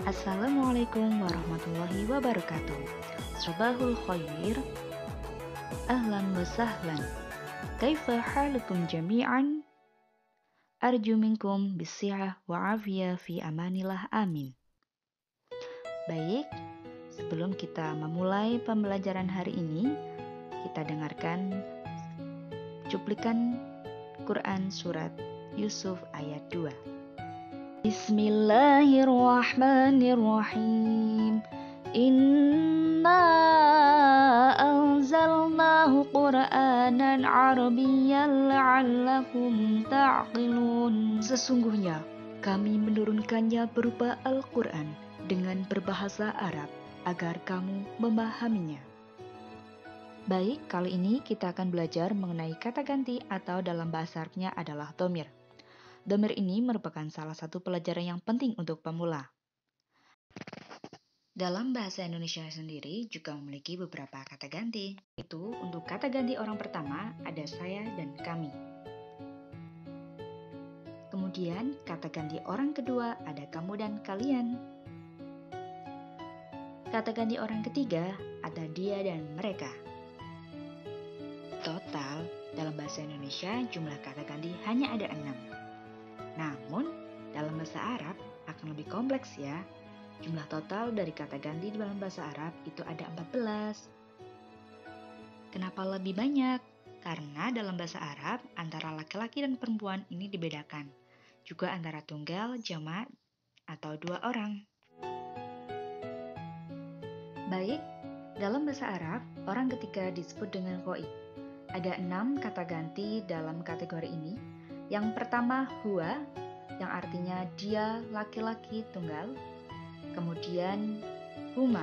Assalamualaikum warahmatullahi wabarakatuh. Sabahul khair. Ahlan wa sahlan. Kaifa halukum jami'an? Arju minkum bisihah wa afiyah fi amanillah amin. Baik, sebelum kita memulai pembelajaran hari ini, kita dengarkan cuplikan Quran surat Yusuf ayat 2. Bismillahirrahmanirrahim. Inna anzalnahu Qur'anan Arabiyyan la'allakum ta'qilun. Sesungguhnya kami menurunkannya berupa Al-Quran dengan berbahasa Arab agar kamu memahaminya. Baik, kali ini kita akan belajar mengenai kata ganti atau dalam bahasa Arabnya adalah dhamir. Dhamir ini merupakan salah satu pelajaran yang penting untuk pemula. Dalam bahasa Indonesia sendiri juga memiliki beberapa kata ganti. Itu untuk kata ganti orang pertama ada saya dan kami. Kemudian kata ganti orang kedua ada kamu dan kalian. Kata ganti orang ketiga ada dia dan mereka. Total dalam bahasa Indonesia jumlah kata ganti hanya ada 6. Namun, dalam bahasa Arab akan lebih kompleks ya. Jumlah total dari kata ganti dalam bahasa Arab itu ada 14. Kenapa lebih banyak? Karena dalam bahasa Arab, antara laki-laki dan perempuan ini dibedakan. Juga antara tunggal, jamak, atau 2 orang. Baik, dalam bahasa Arab, orang ketiga disebut dengan ghaib. Ada 6 kata ganti dalam kategori ini. Yang pertama huwa, yang artinya dia laki-laki tunggal. Kemudian huma,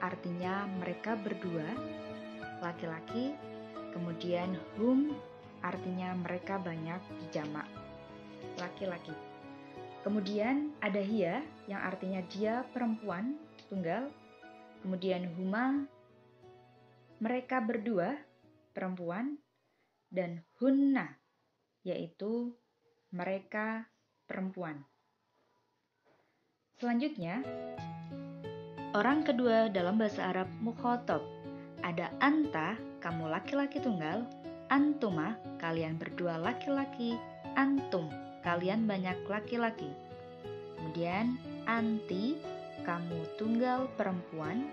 artinya mereka berdua laki-laki. Kemudian hum, artinya mereka banyak dijamak laki-laki. Kemudian ada hiya, yang artinya dia perempuan tunggal. Kemudian huma, mereka berdua perempuan. Dan hunna, yaitu mereka perempuan. Selanjutnya, orang kedua dalam bahasa Arab mukhatab. Ada anta, kamu laki-laki tunggal. Antuma, kalian berdua laki-laki. Antum, kalian banyak laki-laki. Kemudian anti, kamu tunggal perempuan.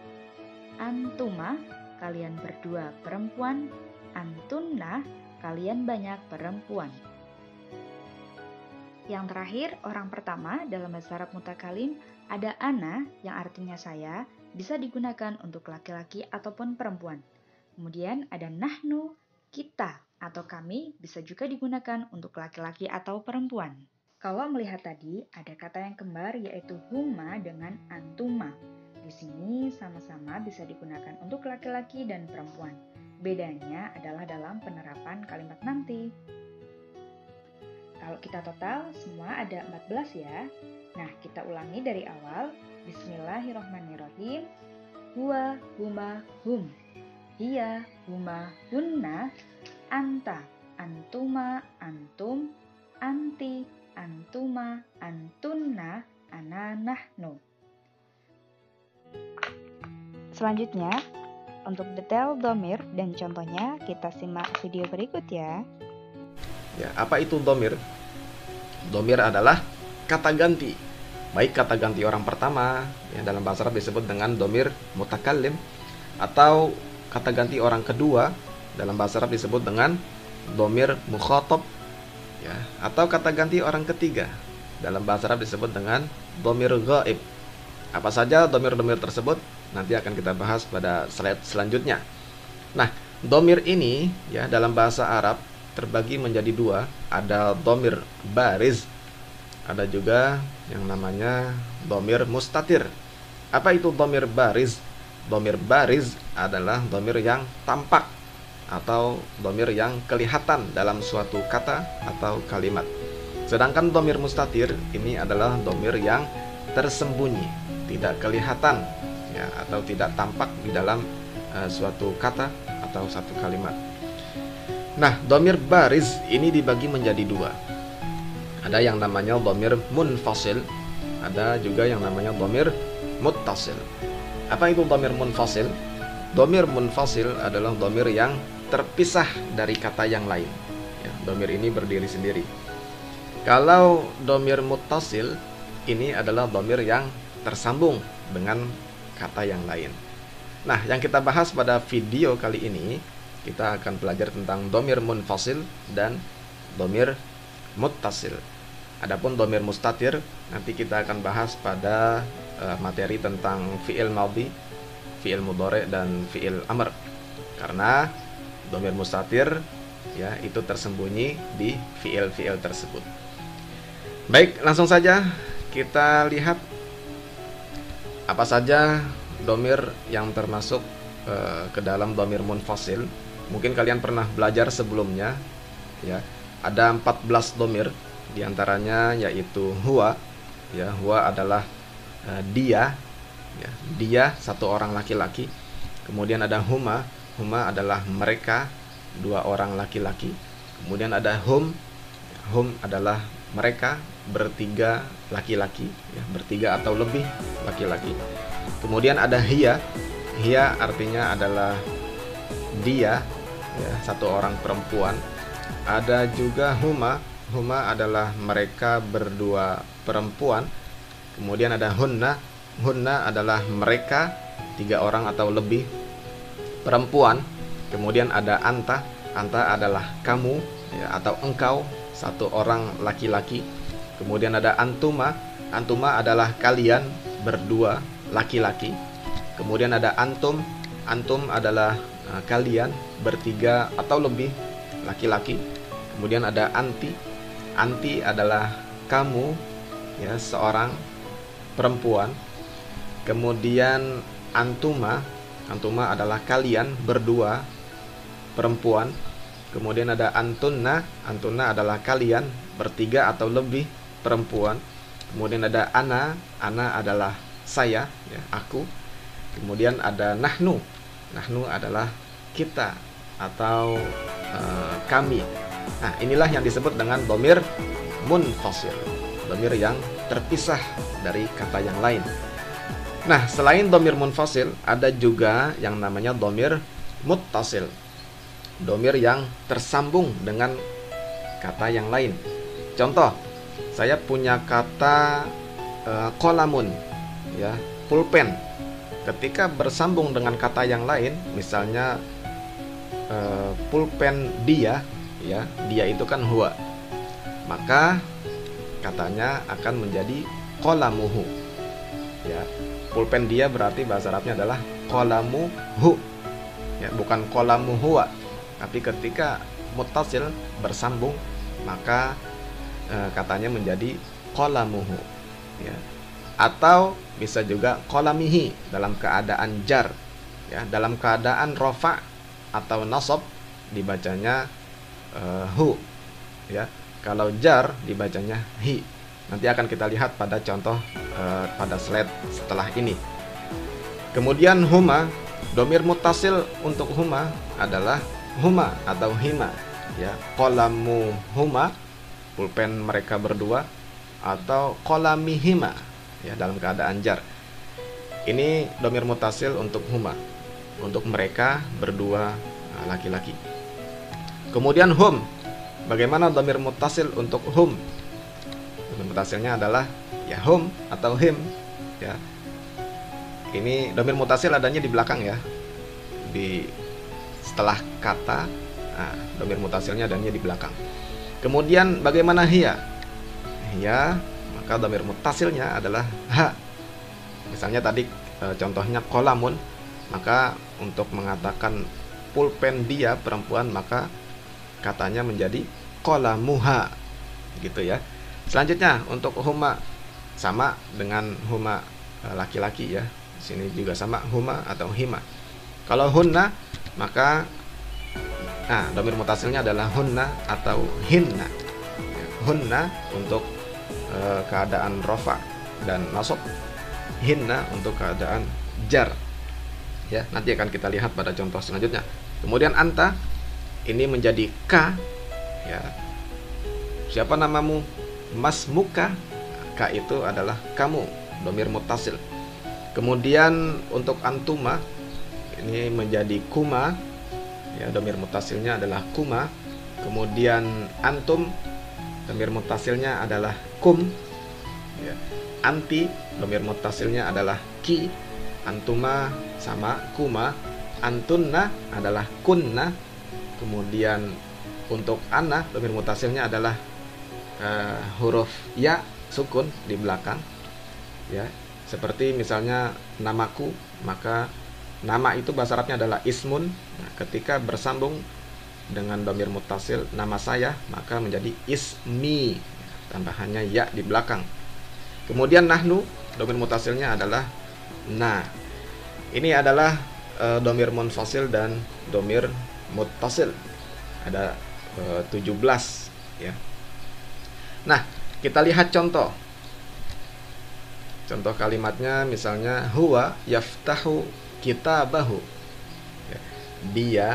Antuma, kalian berdua perempuan. Antunna, kalian banyak perempuan. Yang terakhir, orang pertama dalam bahasa Arab mutakalim ada ana yang artinya saya, bisa digunakan untuk laki-laki ataupun perempuan. Kemudian ada nahnu, kita atau kami bisa juga digunakan untuk laki-laki atau perempuan. Kalau melihat tadi ada kata yang kembar yaitu huma dengan antuma. Di sini sama-sama bisa digunakan untuk laki-laki dan perempuan. Bedanya adalah dalam penerapan kalimat nanti. Kalau kita total, semua ada 14 ya. Nah, kita ulangi dari awal. Bismillahirrahmanirrahim. Huwa, huma, hum. Hiya, huma, hunna. Anta, antuma, antum. Anti, antuma, antunna. Ana, nahnu. Selanjutnya, untuk detail dhamir dan contohnya, kita simak video berikut ya. Ya, apa itu dhamir? Dhamir adalah kata ganti. Baik kata ganti orang pertama, ya, dalam bahasa Arab disebut dengan dhamir mutakallim, atau kata ganti orang kedua, dalam bahasa Arab disebut dengan dhamir mukhatab, ya, atau kata ganti orang ketiga, dalam bahasa Arab disebut dengan dhamir ghaib. Apa saja dhamir-dhamir tersebut nanti akan kita bahas pada slide selanjutnya. Nah, dhamir ini ya dalam bahasa Arab terbagi menjadi 2, ada dhamir bariz, ada juga yang namanya dhamir mustatir. Apa itu dhamir bariz? Dhamir bariz adalah dhamir yang tampak atau dhamir yang kelihatan dalam suatu kata atau kalimat. Sedangkan dhamir mustatir ini adalah dhamir yang tersembunyi, tidak kelihatan ya, atau tidak tampak di dalam suatu kata atau satu kalimat. Nah, dhamir bariz ini dibagi menjadi 2. Ada yang namanya dhamir munfasil, ada juga yang namanya dhamir muttasil. Apa itu dhamir munfasil? Dhamir munfasil adalah dhamir yang terpisah dari kata yang lain. Ya, dhamir ini berdiri sendiri. Kalau dhamir muttasil, ini adalah dhamir yang tersambung dengan kata yang lain. Nah, yang kita bahas pada video kali ini, kita akan belajar tentang dhamir munfasil dan dhamir muttasil. Adapun dhamir mustatir nanti kita akan bahas pada materi tentang fi'il madhi, fi'il mudhari dan fi'il amr. Karena dhamir mustatir ya itu tersembunyi di fi'il-fi'il tersebut. Baik, langsung saja kita lihat apa saja dhamir yang termasuk ke dalam dhamir munfasil. Mungkin kalian pernah belajar sebelumnya ya. Ada 14 dhamir, diantaranya yaitu huwa, ya, huwa adalah dia, ya, dia satu orang laki-laki. Kemudian ada huma, huma adalah mereka dua orang laki-laki. Kemudian ada hum, hum adalah mereka bertiga laki-laki, ya, bertiga atau lebih laki-laki. Kemudian ada hiya, hiya artinya adalah dia, ya, satu orang perempuan. Ada juga huma, huma adalah mereka berdua perempuan. Kemudian ada hunna, hunna adalah mereka tiga orang atau lebih perempuan. Kemudian ada anta, anta adalah kamu, ya, atau engkau satu orang laki-laki. Kemudian ada antuma, antuma adalah kalian berdua laki-laki. Kemudian ada antum, antum adalah kalian bertiga atau lebih laki-laki. Kemudian ada anti, anti adalah kamu, ya, seorang perempuan. Kemudian antuma, antuma adalah kalian berdua perempuan. Kemudian ada antunna, antunna adalah kalian bertiga atau lebih perempuan. Kemudian ada ana, ana adalah saya, ya, aku. Kemudian ada nahnu, nahnu adalah kita atau kami. Nah, inilah yang disebut dengan dhamir munfasil, dhamir yang terpisah dari kata yang lain. Nah, selain dhamir munfasil, ada juga yang namanya dhamir muttasil, dhamir yang tersambung dengan kata yang lain. Contoh, saya punya kata qalamun, ya, pulpen. Ketika bersambung dengan kata yang lain, misalnya pulpen dia, ya, dia itu kan huwa, maka katanya akan menjadi qalamuhu, ya. Pulpen dia berarti bahasa Arabnya adalah qalamuhu, ya, bukan qalamu huwa. Tapi ketika muttasil bersambung, maka katanya menjadi qalamuhu, ya. Atau bisa juga qalamihi dalam keadaan jar, ya, dalam keadaan rofa atau nasab dibacanya hu, ya. Kalau jar dibacanya hi. Nanti akan kita lihat pada contoh pada slide setelah ini. Kemudian huma, dhamir muttasil untuk huma adalah huma atau hima, ya. Qalamu huma, pulpen mereka berdua, atau qalamihima, ya, dalam keadaan jar. Ini dhamir muttasil untuk huma, untuk mereka berdua laki-laki. Kemudian hum, bagaimana dhamir muttasil untuk hum? Dhamir muttasilnya adalah ya hum atau him, ya. Ini dhamir muttasil adanya di belakang, ya, di setelah kata. Nah, dhamir muttasilnya adanya di belakang. Kemudian bagaimana hiya? Hiya, maka dhamir muttasilnya adalah ha. Misalnya tadi contohnya qalamun, maka untuk mengatakan pulpen dia perempuan, maka katanya menjadi qalamuha, gitu, ya. Selanjutnya untuk huma sama dengan huma laki-laki, ya. Sini juga sama huma atau hima. Kalau hunna, maka dhamir muttasilnya adalah hunna atau hinna. Hunna untuk keadaan rofa dan nasab, hinna untuk keadaan jar, ya. Nanti akan kita lihat pada contoh selanjutnya. Kemudian anta, ini menjadi ka, ya. Siapa namamu? Mas muka. ka itu adalah kamu, domir muttasil. Kemudian untuk antuma ini menjadi kuma, ya, domir muttasilnya adalah kuma. Kemudian antum, domir muttasilnya adalah kum, ya. Anti, domir muttasilnya adalah ki. Antuma sama kuma. Antunna adalah kunna. Kemudian untuk ana, domir muttasilnya adalah huruf ya sukun di belakang, ya. Seperti misalnya namaku, maka nama itu bahasa Arabnya adalah ismun. Nah, ketika bersambung dengan domir muttasil nama saya, maka menjadi ismi, tambahannya ya di belakang. Kemudian nahnu, domir muttasilnya adalah na. Ini adalah domir munfasil dan domir muttasil. Ada 17, ya. Nah, kita lihat contoh. Contoh kalimatnya misalnya huwa yaftahu kitabahu. Ya, dia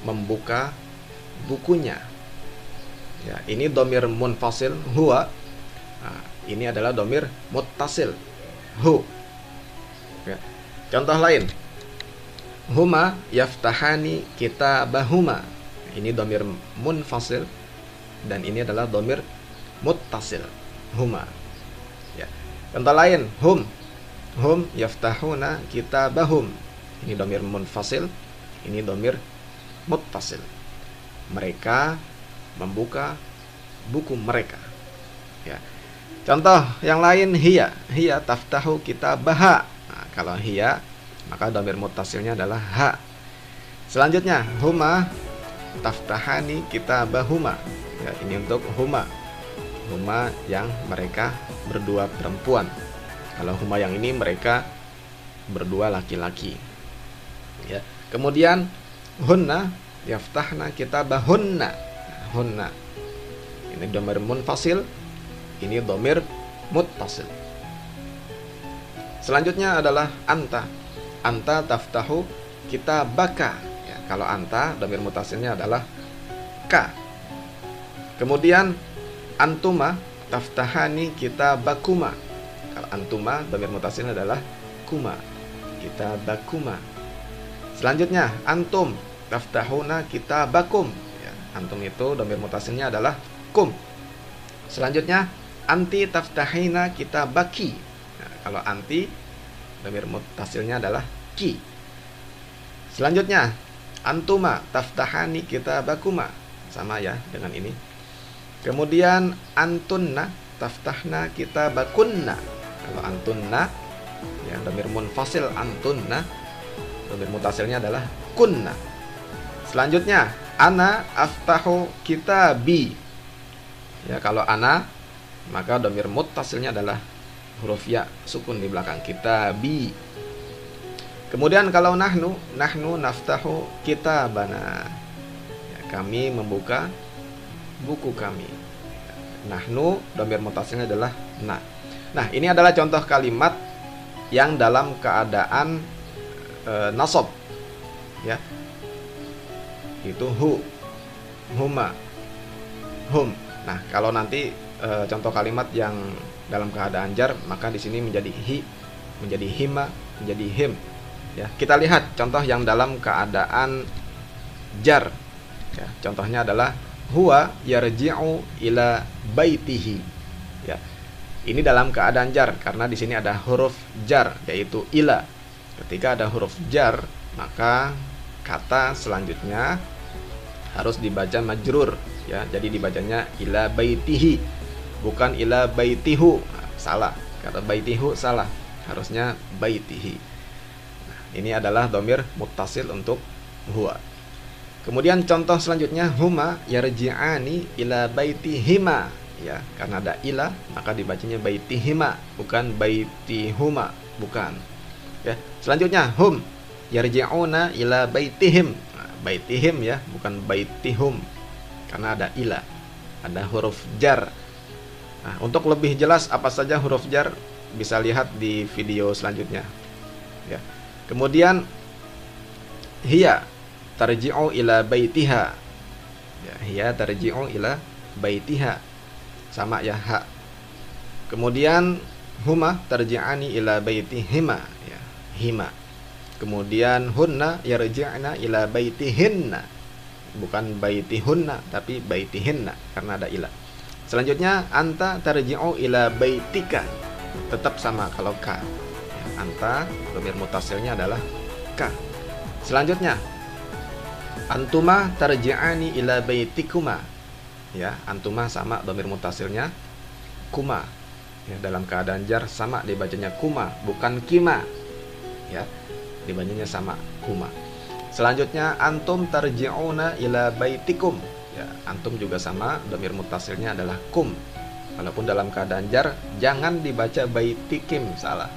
membuka bukunya. Ya, ini domir munfasil huwa. Nah, ini adalah domir muttasil hu. Ya. Contoh lain, huma yaftahani kitabahuma. Ini domir munfasil dan ini adalah domir muttasil huma. Ya. Contoh lain, hum yaftahuna kitabahum. Ini domir munfasil, ini domir muttasil. Mereka membuka buku mereka. Ya. Contoh yang lain, hiya taftahu kitabaha. Nah, kalau hiya, maka domir muttasilnya adalah ha. Selanjutnya, huma taftahani kitabahuma. Ya, ini untuk huma yang mereka berdua perempuan. Kalau huma yang ini mereka berdua laki-laki. Ya. Kemudian hunna yaftahna kitabahunna. Hunna. Ini domir munfasil, ini domir muttasil. Selanjutnya adalah anta. Anta taftahu kitabaka. Ya, kalau anta domir muttasilnya adalah ka. Kemudian antuma taftahani kitabakuma. Kalau antuma domir muttasilnya adalah kuma. Kitabakuma. Selanjutnya antum taftahuna kitabakum. Ya, antum itu domir muttasilnya adalah kum. Selanjutnya anti taftahina kitabaki. Nah, kalau anti domir muttasilnya adalah ki. Selanjutnya antuma taftahani kitabakuma. Sama ya dengan ini. Kemudian antunna taftahna kitabakunna. Kalau antunna, ya, domir munfasil antunna, domir muttasilnya adalah kunna. Selanjutnya ana aftahu kitabi. Ya, kalau ana, maka domir muttasilnya adalah huruf ya sukun di belakang, kitabi. Kemudian kalau nahnu naftahu kitabana. Ya, kami membuka buku kami. Nahnu domir muttasilnya adalah na. Nah, ini adalah contoh kalimat yang dalam keadaan nasab, ya. Itu hu, huma, hum. Nah, kalau nanti contoh kalimat yang dalam keadaan jar, maka di sini menjadi hi, menjadi hima, menjadi him. Ya, kita lihat contoh yang dalam keadaan jar. Ya, contohnya adalah huwa yarji'u ila baitihi. Ya. Ini dalam keadaan jar karena di sini ada huruf jar yaitu ila. Ketika ada huruf jar, maka kata selanjutnya harus dibaca majrur, ya. Jadi dibacanya ila baitihi, bukan ila baitihu. Nah, salah. Kata baitihu salah. Harusnya baitihi. Nah, ini adalah domir muttasil untuk huwa. Kemudian contoh selanjutnya huma yarji'ani ila baitihima. Ya, karena ada ila maka dibacanya baitihima, bukan baitihuma, bukan. Ya, selanjutnya hum yarji'una ila baitihim. Nah, baitihim ya, bukan baitihum. Karena ada ila, ada huruf jar. Nah, untuk lebih jelas apa saja huruf jar bisa lihat di video selanjutnya. Ya. Kemudian hiya tarji'u ila baitiha. Ya, hiya tarji'u ila baitiha. Sama ya, ha. Kemudian huma tarji'ani ila baitihima, ya, hima. Kemudian hunna yarji'na ila baitihinna, bukan baitihunna tapi baitihinna karena ada ila. Selanjutnya anta tarji'u ila baitika, tetap sama kalau ka, ya, anta dhamir mutasilnya adalah ka. Selanjutnya antuma tarji'ani ila baitikuma, ya, antuma sama dhamir mutasilnya kuma, ya, dalam keadaan jar sama dibacanya kuma bukan kima, ya, dibacanya sama kuma. Selanjutnya antum tarji'una ila baitikum, ya, antum juga sama dhamir mutasilnya adalah kum, walaupun dalam keadaan jar jangan dibaca baitikim, salah,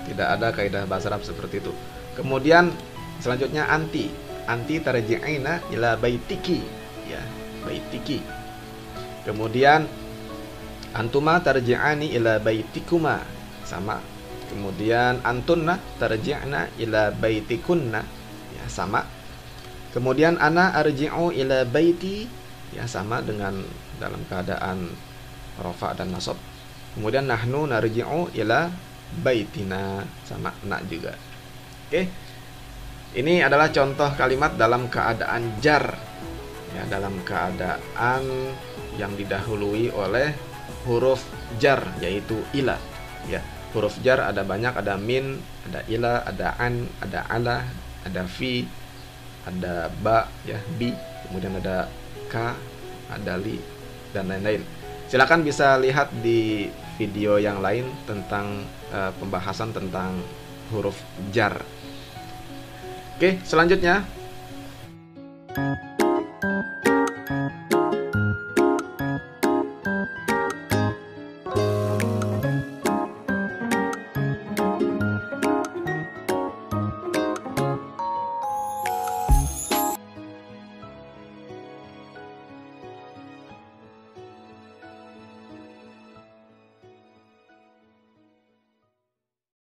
tidak ada kaidah bahasa Arab seperti itu. Kemudian selanjutnya anti tarji'ina ila baitiki, ya, baitiki. Kemudian antuma tarji'ani ila baitikuma, sama. Kemudian antunna tarji'na ila baitikunna, ya, sama. Kemudian ana arji'u ila baiti, ya, sama dengan dalam keadaan rafa dan nasab. Kemudian nahnu narji'u ila baitina, sama, na juga. Oke. Ini adalah contoh kalimat dalam keadaan jar, ya, dalam keadaan yang didahului oleh huruf jar yaitu ila, ya. Huruf jar ada banyak, ada min, ada ila, ada an, ada ala, ada fi, ada ba, ya, bi, kemudian ada ka, ada li, dan lain-lain. Silakan bisa lihat di video yang lain tentang pembahasan tentang huruf jar. Oke, selanjutnya